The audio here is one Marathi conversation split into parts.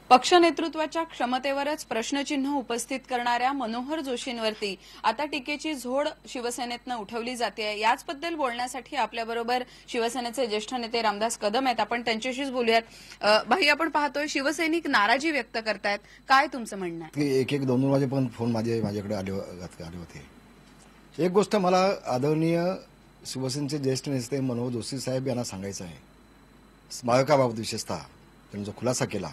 पक्ष नेतृत्वाच्या क्षमतेवरच प्रश्नचिन्ह उपस्थित करणाऱ्या मनोहर जोशींवरती आता टीकेची झोड शिवसेनेतनं उठवली जाते। याचबद्दल बोलण्यासाठी आपल्याबरोबर शिवसेनेचे ज्येष्ठ नेते रामदास कदम आहेत। आपण त्यांच्याशीच बोलूयात। भाई, आपण पाहतोय शिवसैनिक नाराजी व्यक्त करतायत, काय तुमचं म्हणणं आहे? एक एक दोन वाजेपर्यंत फोन माझ्याकडे आले होते। एक गोष्ट मला आदरणीय शिवसेनेचे ज्येष्ठ नेते मनोहर जोशी साहेब यांना सांगायचं आहे। स्मारकाबाबत विशेषतः त्यांनी जो खुलासा केला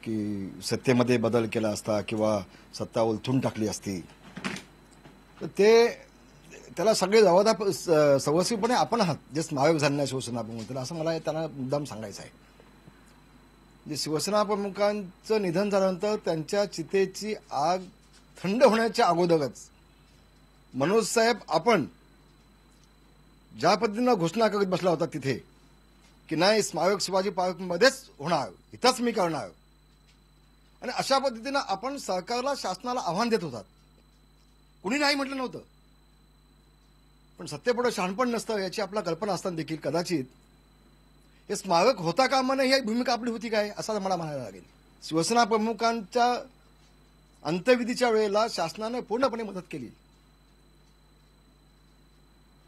की सत्तेमध्ये बदल केला असता किंवा सत्ता उलथून टाकली असती, तर त्याला सगळे जबाबदार सर्वस्वीपणे आपण आहात जे स्मारक झालेल्या शिवसेना प्रमुख, असं मला त्यांना मुद्दाम सांगायचं आहे। जे शिवसेना प्रमुखांचं निधन झाल्यानंतर त्यांच्या चितेची आग थंड होण्याच्या अगोदरच मनोज साहेब आपण ज्या पद्धतीनं घोषणा करत बसला होता तिथे की नाही, स्मारक शिवाजी पार्कमध्येच होणार, इथंच मी करणार, आणि अशा पद्धतीनं आपण सरकारला शासनाला आव्हान देत होतात। कुणी नाही म्हटलं नव्हतं, पण सत्तेपुढे शहाणपण नसतं याची आपल्याला कल्पना असताना देखील कदाचित हे स्मारक होता कामा नये ही भूमिका आपली होती काय, असं मला म्हणायला लागेल। शिवसेना प्रमुखांच्या अंत्यविधीच्या वेळेला शासनाने पूर्णपणे मदत केली,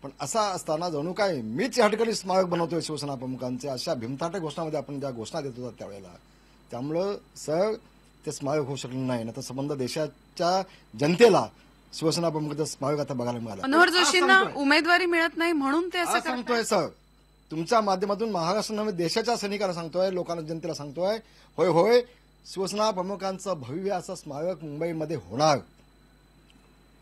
पण असा असताना जणू काय मीच या ठिकाणी स्मारक बनवतोय शिवसेना प्रमुखांचे, अशा भीमताटे घोषणामध्ये आपण ज्या घोषणा देत होता त्यावेळेला, त्यामुळं सर ते स्मारक होऊ शकलं नाही। तर संबंध देशाच्या जनतेला शिवसेना प्रमुखांचं स्मारक आता बघायला मिळालं। मनोहर जोशींना उमेदवारी मिळत नाही म्हणून ते असं सांगतोय सर, तुमच्या माध्यमातून महाराष्ट्र नव्हे देशाच्या सैनिकांना सांगतोय, लोकांना, जनतेला सांगतोय, होय होय शिवसेना प्रमुखांचं भव्य असं स्मारक मुंबईमध्ये होणार।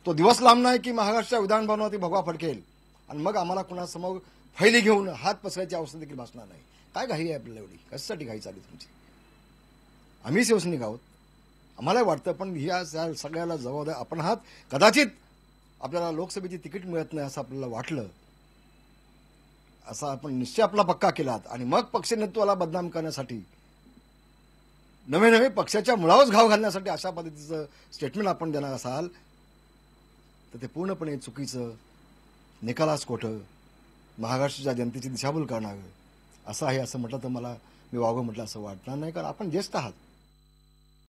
तो दिवस लांब नाही की महाराष्ट्राच्या विधान भवनावरती भगवा फडकेल आणि मग आम्हाला कुणासमोर फैली घेऊन हात पसरायची अवस्था देखील भासणार नाही। काय घाई आहे आपल्याला एवढी, कशासाठी घाई चालली तुमची? आम्ही शिवसैनिक आहोत, आम्हाला वाटतं, पण ह्या सगळ्याला जबाबदार आपण आहात। कदाचित आपल्याला लोकसभेची तिकीट मिळत नाही असं आपल्याला वाटलं, असा आपण निश्चय आपला पक्का केलात आणि मग पक्ष नेतृत्वाला बदनाम करण्यासाठी, नवे पक्षाच्या मुळावरच घाव घालण्यासाठी अशा पद्धतीचं स्टेटमेंट आपण देणार असाल तर ते पूर्णपणे चुकीचं, निकालास खोटं, महाराष्ट्राच्या जनतेची दिशाभूल करणारं असं आहे। असं म्हटलं तर मी वावगं म्हटलं असं वाटणार नाही, कारण आपण ज्येष्ठ आहात।